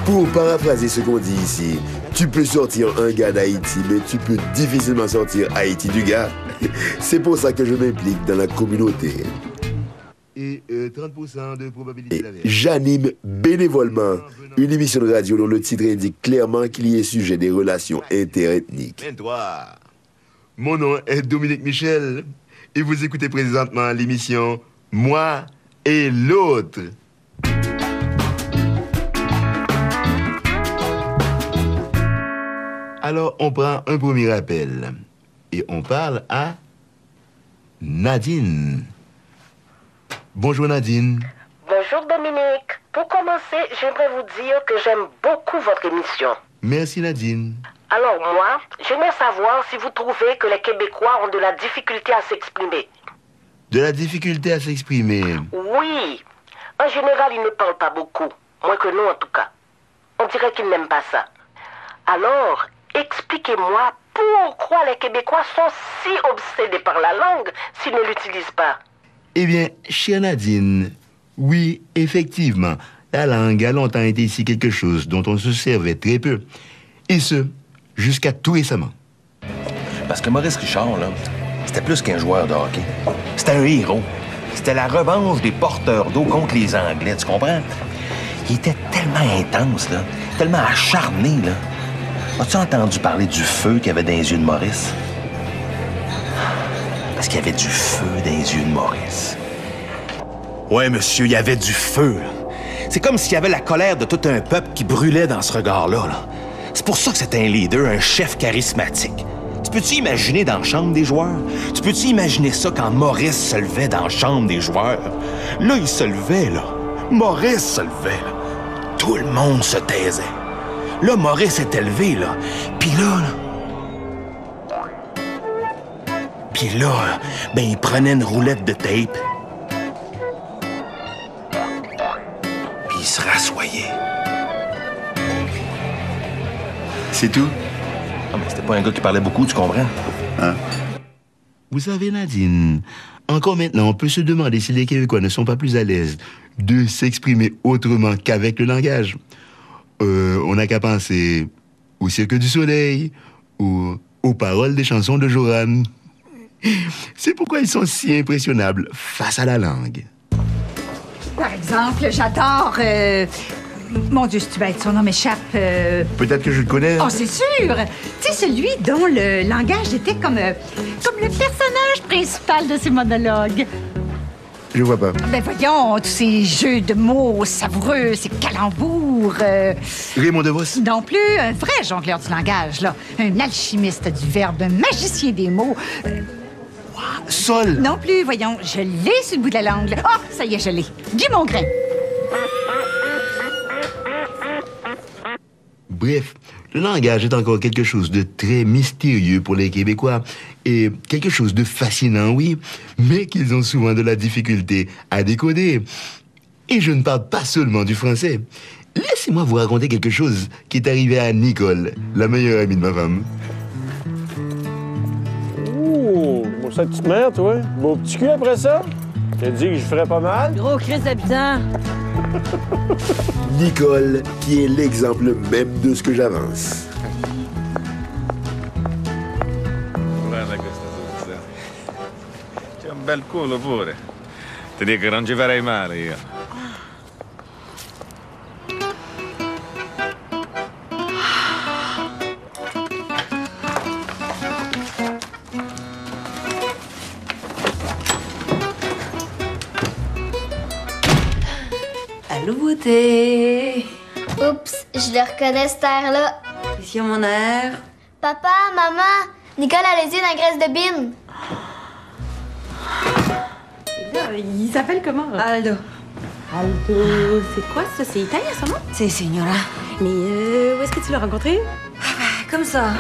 Pour paraphraser ce qu'on dit ici, tu peux sortir un gars d'Haïti, mais tu peux difficilement sortir Haïti du gars. C'est pour ça que je m'implique dans la communauté. Et 30% de probabilité d'avers. J'anime bénévolement une émission de radio dont le titre indique clairement qu'il y est sujet des relations interethniques. 23. Mon nom est Dominique Michel et vous écoutez présentement l'émission Moi et l'autre. Alors, on prend un premier appel et on parle à Nadine. Bonjour Nadine. Bonjour Dominique. Pour commencer, j'aimerais vous dire que j'aime beaucoup votre émission. Merci Nadine. Alors moi, j'aimerais savoir si vous trouvez que les Québécois ont de la difficulté à s'exprimer. De la difficulté à s'exprimer? Oui. En général, ils ne parlent pas beaucoup. Moins que nous en tout cas. On dirait qu'ils n'aiment pas ça. Alors, expliquez-moi pourquoi les Québécois sont si obsédés par la langue s'ils ne l'utilisent pas. Eh bien, chère Nadine, oui, effectivement, la langue a longtemps été ici quelque chose dont on se servait très peu. Et ce, jusqu'à tout récemment. Parce que Maurice Richard, là, c'était plus qu'un joueur de hockey. C'était un héros. C'était la revanche des porteurs d'eau contre les Anglais, tu comprends? Il était tellement intense, là, tellement acharné, là. As-tu entendu parler du feu qu'il y avait dans les yeux de Maurice? Parce qu'il y avait du feu dans les yeux de Maurice. Ouais, monsieur, il y avait du feu, là. C'est comme s'il y avait la colère de tout un peuple qui brûlait dans ce regard-là, là. C'est pour ça que c'est un leader, un chef charismatique. Tu peux-tu imaginer dans la chambre des joueurs? Tu peux-tu imaginer ça quand Maurice se levait dans la chambre des joueurs? Là, il se levait, là. Maurice se levait, là. Tout le monde se taisait. Là, Maurice était levé, là. Puis là, ben, il prenait une roulette de tape. Puis il se rassoyait. C'est tout? Ah, mais c'était pas un gars qui parlait beaucoup, tu comprends? Hein? Vous savez, Nadine, encore maintenant, on peut se demander si les Québécois ne sont pas plus à l'aise de s'exprimer autrement qu'avec le langage. On n'a qu'à penser au Cirque du Soleil ou aux paroles des chansons de Joran. C'est pourquoi ils sont si impressionnables face à la langue. Par exemple, j'adore... Mon Dieu, c'est bête, son nom m'échappe. Peut-être que je le connais. Oh, c'est sûr! Tu sais, celui dont le langage était comme le personnage principal de ses monologues. Je vois pas. Ben voyons, tous ces jeux de mots savoureux, ces calembours... Raymond DeVos? Non plus, un vrai jongleur du langage, là. Un alchimiste du verbe, un magicien des mots. Sol? Non plus, voyons, je l'ai sur le bout de la langue. Ah, ça y est, je l'ai. Guy Mongrain. Bref, le langage est encore quelque chose de très mystérieux pour les Québécois et quelque chose de fascinant, oui, mais qu'ils ont souvent de la difficulté à décoder. Et je ne parle pas seulement du français. Laissez-moi vous raconter quelque chose qui est arrivé à Nicole, la meilleure amie de ma femme. Ouh, mon sa petite mère, toi. Beau petit cul après ça. T'as dit que je ferais pas mal? Gros Chris d'habitant. Nicole, qui est l'exemple même de ce que j'avance. Guarda questa soluzione. C'è un bel culo pure. Ti dico che non ci farei male io. Allô, beauté. Oups, je le reconnais, cet air-là. Qu'est-ce qu'il y a, mon air? Papa, maman, Nicole a les yeux dans la graisse de bine. Il s'appelle comment? Aldo. Aldo, c'est quoi ça? C'est italien, ça, non? C'est signora. Mais où est-ce que tu l'as rencontré? Comme ça,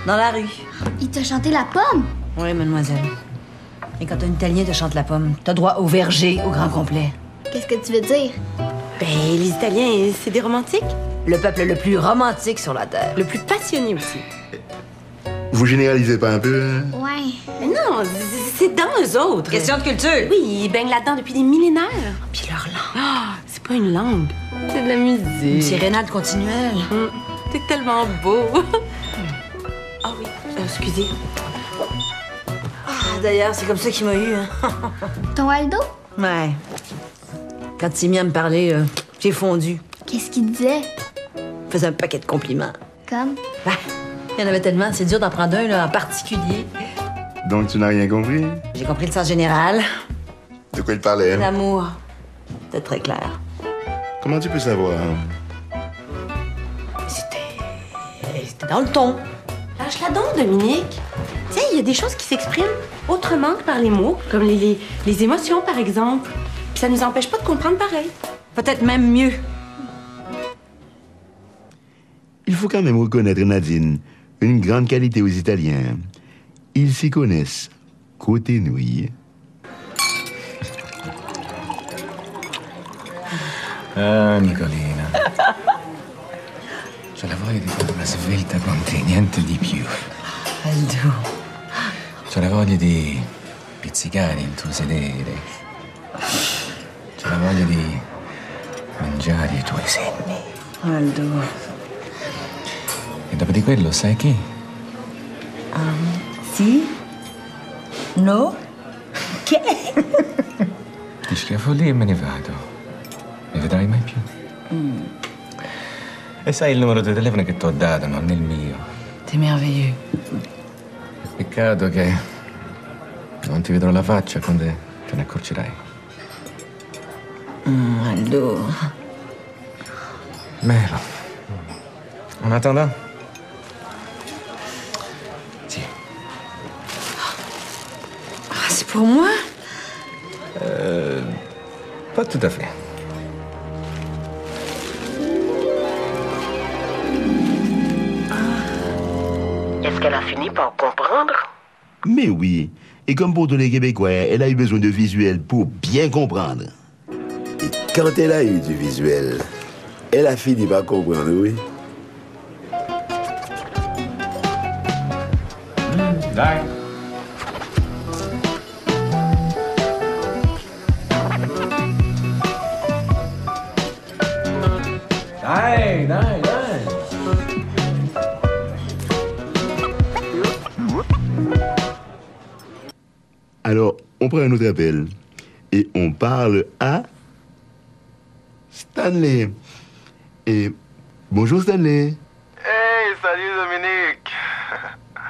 dans la rue. Il t'a chanté la pomme? Oui, mademoiselle. Et quand un Italien te chante la pomme, t'as droit au verger au grand complet. Qu'est-ce que tu veux dire? Ben, les Italiens, c'est des romantiques. Le peuple le plus romantique sur la Terre. Le plus passionné aussi. Vous généralisez pas un peu, hein? Ouais. Mais non, c'est dans eux autres. Question de culture. Oui, ils baignent là-dedans depuis des millénaires. Puis leur langue, c'est pas une langue. C'est de la musique. Une sérénade continuelle. T'es tellement beau. Ah oui, excusez. Ah, d'ailleurs, c'est comme ça qu'il m'a eu. Hein. Ton Aldo? Ouais. Quand il s'est mis à me parler, j'ai fondu. Qu'est-ce qu'il disait? Il faisait un paquet de compliments. Comme? Ben, il y en avait tellement, c'est dur d'en prendre un là, en particulier. Donc, tu n'as rien compris? J'ai compris le sens général. De quoi il parlait? L'amour. C'était très clair. Comment tu peux savoir? C'était dans le ton. Lâche-la donc, Dominique. Tu sais, il y a des choses qui s'expriment autrement que par les mots, comme les émotions, par exemple. Puis ça nous empêche pas de comprendre pareil. Peut-être même mieux. Il faut quand même reconnaître, Nadine, une grande qualité aux Italiens. Ils s'y connaissent. Côté nouilles. Ah, Nicolina. C'ho la voglia di fare una svelta con te, niente di più. Aldo. C'ho la voglia di pizzicare il tuo sedere. C'ho la voglia di mangiare i tuoi senni. Aldo. E dopo di quello, sai che? Sì? No? Che? Ti schiaffo lì e me ne vado. Mi vedrai mai più. E sai il numero di telefono che ti ho dato, non il mio. T'es merveilleux. Peccato che non ti vedrò la faccia quando te ne accorgerai. Aldo. Melo. En attendant. Tiens. Ah, c'est pour moi? Pas tout à fait. Est-ce qu'elle a fini par comprendre? Mais oui. Et comme pour tous les Québécois, elle a eu besoin de visuel pour bien comprendre. Et quand elle a eu du visuel, elle a fini par comprendre, oui. Dai. Dai, dai, dai. Alors, on prend un autre appel. Et on parle à Stanley. Et bonjour Stanley. Hey, salut Dominique.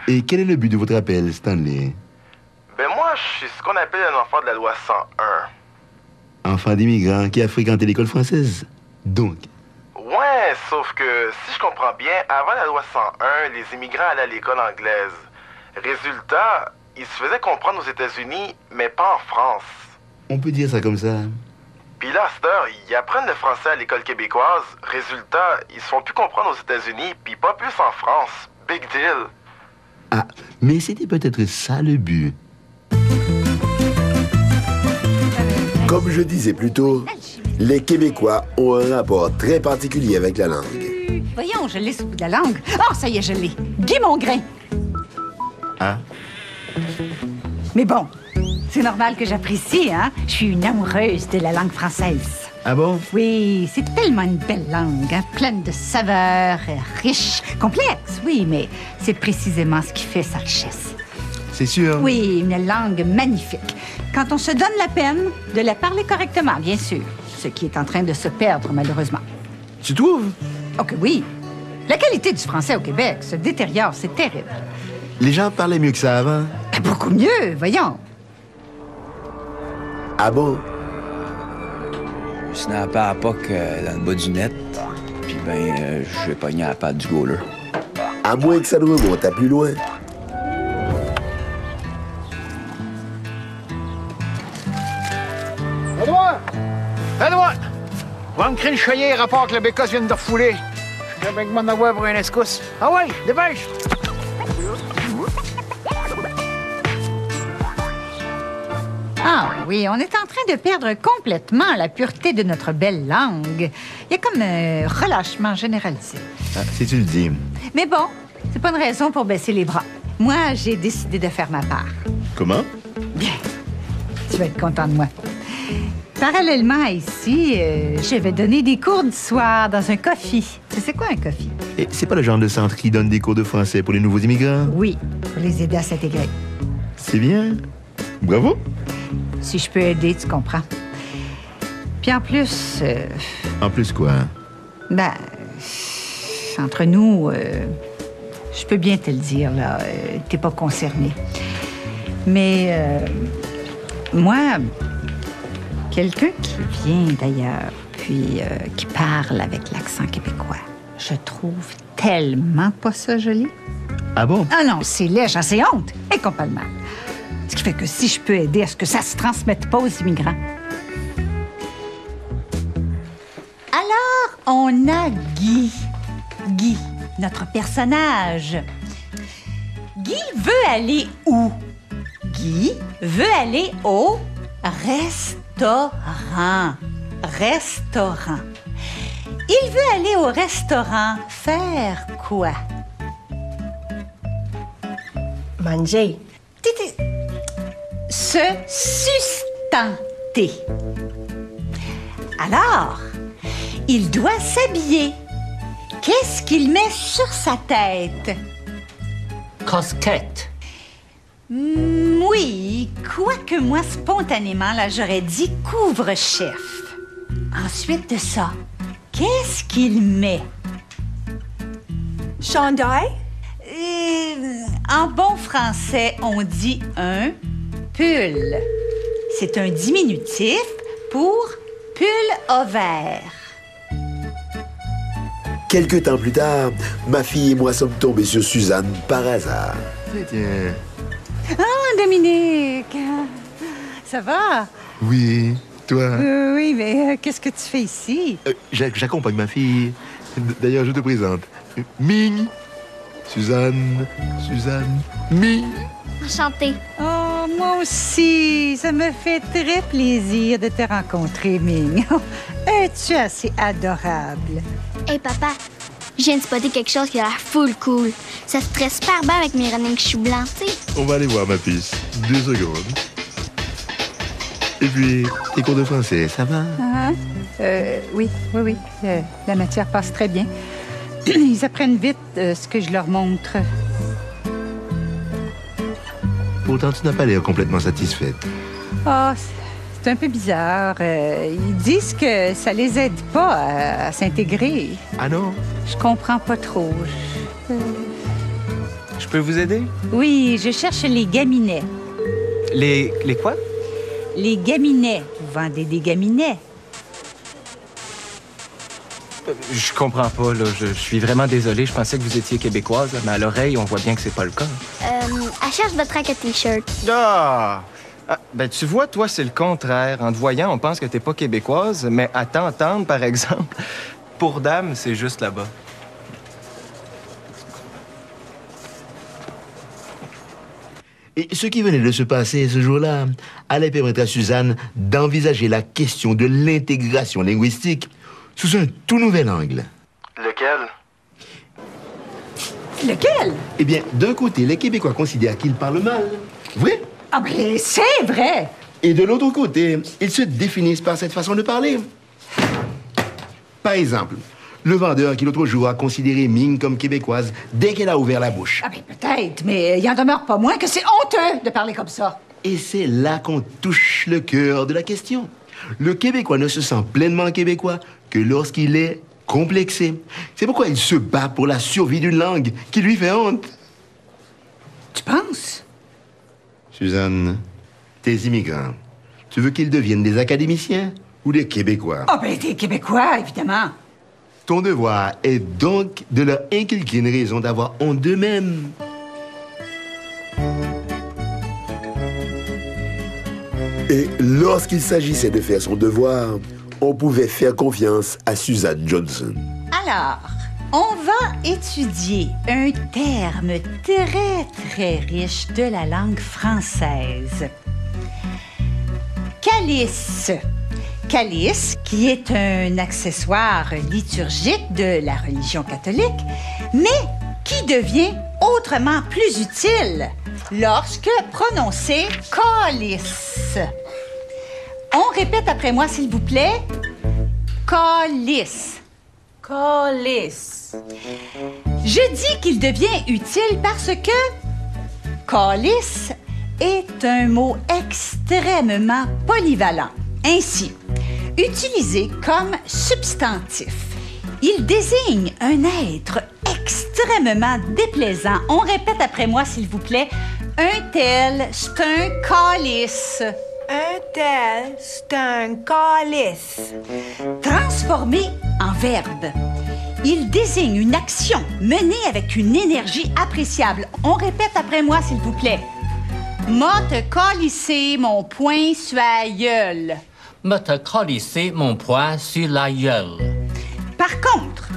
Et quel est le but de votre appel, Stanley? Ben moi, je suis ce qu'on appelle un enfant de la loi 101. Enfant d'immigrants qui a fréquenté l'école française. Donc. Ouais, sauf que, si je comprends bien, avant la loi 101, les immigrants allaient à l'école anglaise. Résultat, ils se faisaient comprendre aux États-Unis, mais pas en France. On peut dire ça comme ça. Puis là, à cette heure, ils apprennent le français à l'école québécoise. Résultat, ils se font plus comprendre aux États-Unis, puis pas plus en France. Big deal. Ah, mais c'était peut-être ça le but. Comme je disais plus tôt, les Québécois ont un rapport très particulier avec la langue. Voyons, je l'ai sous le bout de la langue. Ah, ça y est, je l'ai. Guy Mongrain. Ah? Mais bon, c'est normal que j'apprécie, hein? Je suis une amoureuse de la langue française. Ah bon? Oui, c'est tellement une belle langue, hein? Pleine de saveurs, riche, complexe, oui, mais c'est précisément ce qui fait sa richesse. C'est sûr? Oui, une langue magnifique. Quand on se donne la peine de la parler correctement, bien sûr. Ce qui est en train de se perdre, malheureusement. Tu trouves? Oh que oui. La qualité du français au Québec se détériore, c'est terrible. Les gens parlaient mieux que ça avant? Beaucoup mieux, voyons. Ah bon? Je snappais à la POC dans le bas du net, puis ben, je vais pogner à la patte du goaler. À moins que ça nous remonte à plus loin. Edouard! Edouard! Va me crinchoyer, rapport que le bécasse vient de refouler. Je vais bien m'en avoir pour un escousse. Ah ouais, dépêche! Ah oui, on est en train de perdre complètement la pureté de notre belle langue. Il y a comme un relâchement généralisé. Ah, si tu le dis. Mais bon, c'est pas une raison pour baisser les bras. Moi, j'ai décidé de faire ma part. Comment? Bien. Tu vas être content de moi. Parallèlement à ici, je vais donner des cours du soir dans un coffee. C'est quoi un coffee? Et c'est pas le genre de centre qui donne des cours de français pour les nouveaux immigrants? Oui, pour les aider à s'intégrer. C'est bien. Bravo. Si je peux aider, tu comprends. Puis en plus... En plus quoi? Ben, entre nous, je peux bien te le dire, là, t'es pas concerné. Mais moi, quelqu'un qui vient d'ailleurs, puis qui parle avec l'accent québécois, je trouve tellement pas ça joli. Ah bon? Ah non, c'est laid, j'en sais honte, et complètement. Ce qui fait que si je peux aider à ce que ça se transmette pas aux immigrants. Alors, on a Guy. Guy, notre personnage. Guy veut aller où? Guy veut aller au restaurant. Restaurant. Il veut aller au restaurant faire quoi? Manger. Se sustenter. Alors, il doit s'habiller. Qu'est-ce qu'il met sur sa tête? Casquette. Oui, quoique moi, spontanément, là, j'aurais dit couvre-chef. Ensuite de ça, qu'est-ce qu'il met? Chandail. En bon français, on dit un pull. C'est un diminutif pour pull ovaire. Quelque temps plus tard, ma fille et moi sommes tombés sur Suzanne par hasard. Tiens. Ah, Dominique! Ça va? Oui, toi? Oui, mais qu'est-ce que tu fais ici? J'accompagne ma fille. D'ailleurs, je te présente. Ming. Suzanne. Ming. Enchantée. Oh, moi aussi. Ça me fait très plaisir de te rencontrer, Ming. Es-tu assez adorable? Hey, papa, je viens de spotter quelque chose qui a l'air full cool. Ça se traite super bien avec mes running choux blancs, tu sais. On va aller voir, ma puce. 2 secondes. Et puis, tes cours de français, ça va? Oui. La matière passe très bien. Ils apprennent vite ce que je leur montre. Pourtant, tu n'as pas l'air complètement satisfaite. Ah, c'est un peu bizarre. Ils disent que ça les aide pas à s'intégrer. Ah non? Je comprends pas trop. Je peux vous aider? Oui, je cherche les gaminets. Les quoi? Les gaminets. Vous vendez des gaminets? Je comprends pas, là. Je suis vraiment désolé. Je pensais que vous étiez québécoise, mais à l'oreille, on voit bien que c'est pas le cas. Elle cherche votre track à T-shirt. Ah! Ben, tu vois, toi, c'est le contraire. En te voyant, on pense que t'es pas québécoise, mais à t'entendre, par exemple, pour dame, c'est juste là-bas. Et ce qui venait de se passer ce jour-là allait permettre à Suzanne d'envisager la question de l'intégration linguistique sous un tout nouvel angle. Lequel? Lequel? Eh bien, d'un côté, les Québécois considèrent qu'ils parlent mal. Vrai? Ah, ben, c'est vrai! Et de l'autre côté, ils se définissent par cette façon de parler. Par exemple, le vendeur qui l'autre jour a considéré Ming comme québécoise dès qu'elle a ouvert la bouche. Ah, ben, peut-être, mais il en demeure pas moins que c'est honteux de parler comme ça. Et c'est là qu'on touche le cœur de la question. Le Québécois ne se sent pleinement québécois que lorsqu'il est complexé. C'est pourquoi il se bat pour la survie d'une langue qui lui fait honte. Tu penses? Suzanne, tes immigrants, tu veux qu'ils deviennent des académiciens ou des Québécois? Ah, ben, des Québécois, évidemment. Ton devoir est donc de leur inculquer une raison d'avoir honte d'eux-mêmes. Et lorsqu'il s'agissait de faire son devoir, on pouvait faire confiance à Suzanne Johnson. Alors, on va étudier un terme très, très riche de la langue française. Calice. Calice, qui est un accessoire liturgique de la religion catholique, mais qui devient autrement plus utile lorsque prononcé calice. On répète après moi, s'il vous plaît. Calice. Calice. Je dis qu'il devient utile parce que calice est un mot extrêmement polyvalent. Ainsi, utilisé comme substantif, il désigne un être extrêmement déplaisant. On répète après moi, s'il vous plaît. Un tel, c'est un calice. Un tel, c'est un calice. Transformé en verbe, il désigne une action menée avec une énergie appréciable. On répète après moi, s'il vous plaît. M'a te calissé mon poing sur la gueule. M'a te calissé mon poing sur la gueule. Par contre,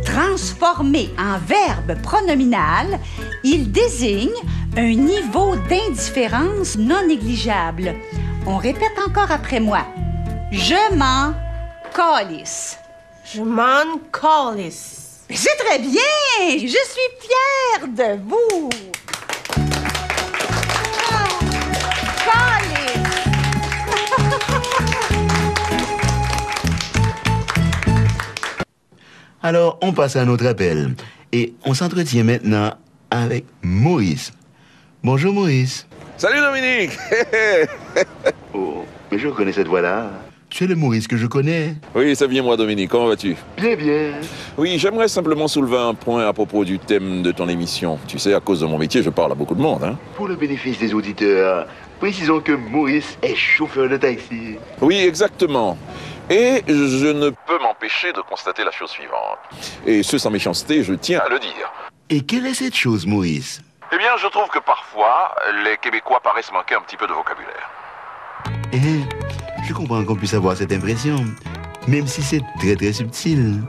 transformé en verbe pronominal, il désigne un niveau d'indifférence non négligeable. On répète encore après moi. Je m'en calisse. Je m'en calisse. C'est très bien! Je suis fière de vous! Alors, on passe à notre appel. Et on s'entretient maintenant avec Maurice. Bonjour, Maurice. Salut, Dominique! Oh, mais je reconnais cette voix-là. Tu es le Maurice que je connais. Oui, c'est bien moi, Dominique. Comment vas-tu? Bien, bien. Oui, j'aimerais simplement soulever un point à propos du thème de ton émission. Tu sais, à cause de mon métier, je parle à beaucoup de monde, hein? Pour le bénéfice des auditeurs, précisons que Maurice est chauffeur de taxi. Oui, exactement. Et je ne peux m'empêcher de constater la chose suivante. Et ce sans méchanceté, je tiens à le dire. Et quelle est cette chose, Maurice? Eh bien, je trouve que parfois, les Québécois paraissent manquer un petit peu de vocabulaire. Je comprends qu'on puisse avoir cette impression, même si c'est très très subtil.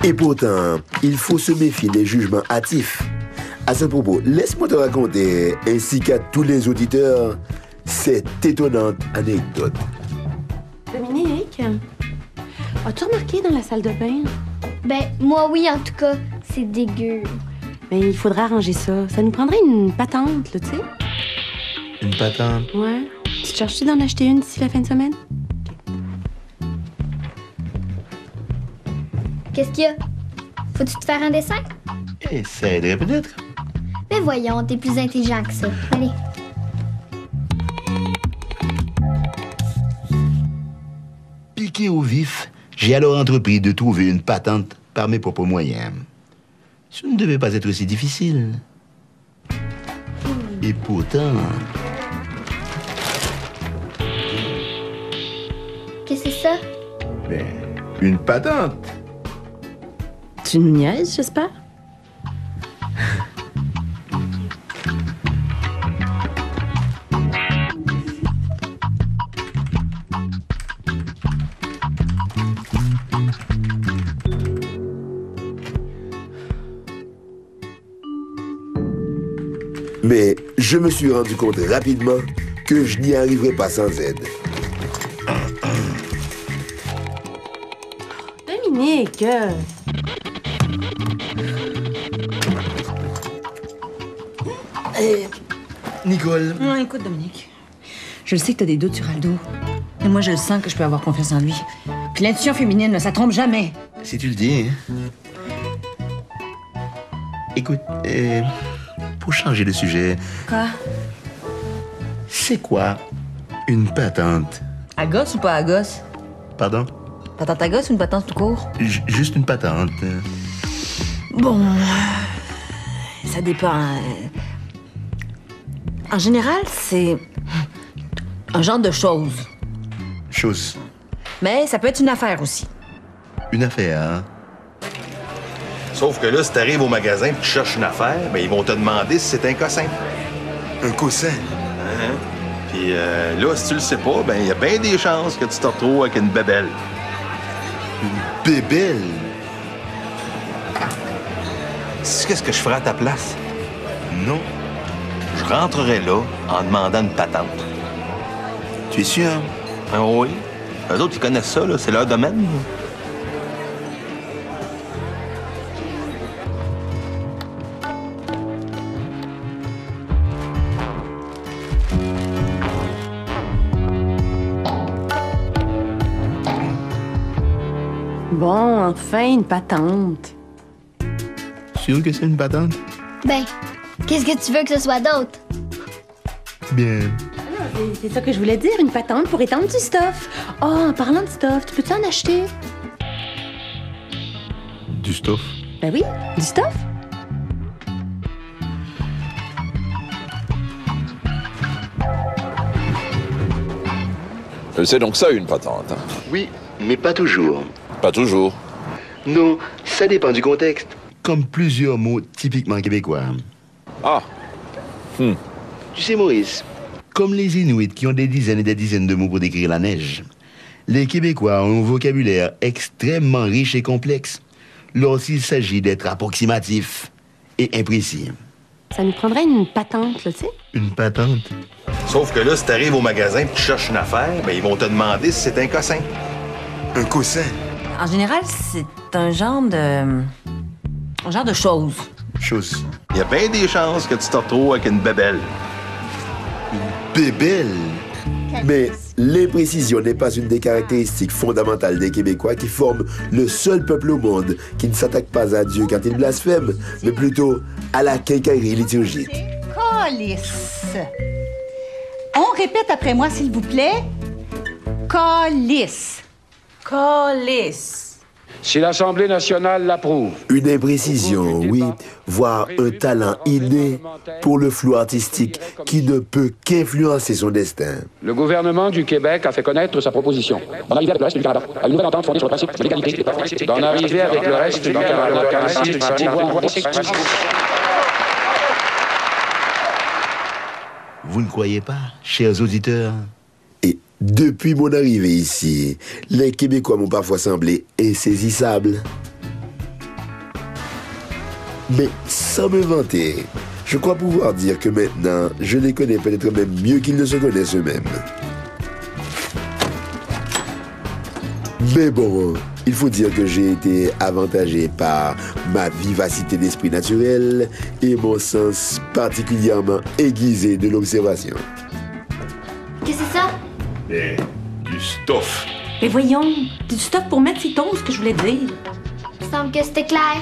Et pourtant, il faut se méfier des jugements hâtifs. À ce propos, laisse-moi te raconter, ainsi qu'à tous les auditeurs, cette étonnante anecdote. Dominique, as-tu remarqué dans la salle de bain? Ben, moi oui, en tout cas. C'est dégueu. Mais il faudra arranger ça. Ça nous prendrait une patente, là, tu sais. Une patente? Ouais. Tu te cherches-tu d'en acheter une d'ici la fin de semaine? Qu'est-ce qu'il y a? Faut-tu te faire un dessin? Et ça aiderait peut-être. Mais voyons, t'es plus intelligent que ça. Allez. Piqué au vif, j'ai alors entrepris de trouver une patente par mes propres moyens. Ce ne devait pas être si difficile. Et pourtant... Qu'est-ce que c'est ça? Ben, une patente. Tu nous niaises, j'espère? Mais je me suis rendu compte rapidement que je n'y arriverais pas sans aide. Dominique! Nicole. Non, écoute, Dominique. Je le sais que t'as des doutes sur Aldo. Mais moi, je le sens que je peux avoir confiance en lui. Puis l'intuition féminine, là, ça trompe jamais. Si tu le dis, hein. Écoute, pour changer de sujet... Quoi? C'est quoi une patente? À gosse ou pas à gosse? Pardon? Patente à gosse ou une patente tout court? Juste une patente. Bon... Ça dépend. En général, c'est un genre de chose. Chose. Mais ça peut être une affaire aussi. Une affaire, hein? Sauf que là, si t'arrives au magasin et tu cherches une affaire, ben ils vont te demander si c'est un cossin. Un coussin? Hein? Puis là, si tu le sais pas, ben il y a bien des chances que tu te retrouves avec une bébelle. Une bébelle? Sais-tu qu'est-ce que je ferais à ta place? Non. Je rentrerais là en demandant une patente. Tu es sûr? Ah oui. Eux autres, ils connaissent ça, là. C'est leur domaine. Bon, enfin, une patente. Sûr que c'est une patente? Ben, qu'est-ce que tu veux que ce soit d'autre? Bien. C'est ça que je voulais dire, une patente pour étendre du stuff. Oh, en parlant de stuff, tu peux-tu en acheter? Du stuff? Ben oui, du stuff. C'est donc ça une patente. Hein? Oui, mais pas toujours. Pas toujours. Non, ça dépend du contexte. Comme plusieurs mots typiquement québécois. Ah. Tu sais, Maurice, comme les Inuits qui ont des dizaines et des dizaines de mots pour décrire la neige, les Québécois ont un vocabulaire extrêmement riche et complexe lorsqu'il s'agit d'être approximatif et imprécis. Ça nous prendrait une patente, là, tu sais? Une patente? Sauf que là, si t'arrives au magasin et que tu cherches une affaire, ben ils vont te demander si c'est un cossin. Un coussin? En général, c'est un genre de chose. Chose. Il y a bien des chances que tu te retrouves avec une bébelle. Une bébelle? Mais l'imprécision n'est pas une des caractéristiques fondamentales des Québécois qui forment le seul peuple au monde qui ne s'attaque pas à Dieu quand il blasphème, mais plutôt à la quincaillerie liturgique. Calice. On répète après moi, s'il vous plaît. Calice. Calice. Si l'Assemblée nationale l'approuve. Une imprécision, oui, voire un talent inné pour le flou artistique qui ne peut qu'influencer son destin. Le gouvernement du Québec a fait connaître sa proposition d'en arriver avec le reste du Canada à une nouvelle entente fondée sur le principe de l'égalité. D'en arriver avec le reste du Canada. Vous ne croyez pas, chers auditeurs? Et depuis mon arrivée ici, les Québécois m'ont parfois semblé insaisissables. Mais sans me vanter, je crois pouvoir dire que maintenant, je les connais peut-être même mieux qu'ils ne se connaissent eux-mêmes. Mais bon, il faut dire que j'ai été avantagé par ma vivacité d'esprit naturel et mon sens particulièrement aiguisé de l'observation. Qu'est-ce que c'est ça? Du stuff. Mais voyons, du stuff pour mettre ses toasts, que je voulais dire. Il semble que c'était clair.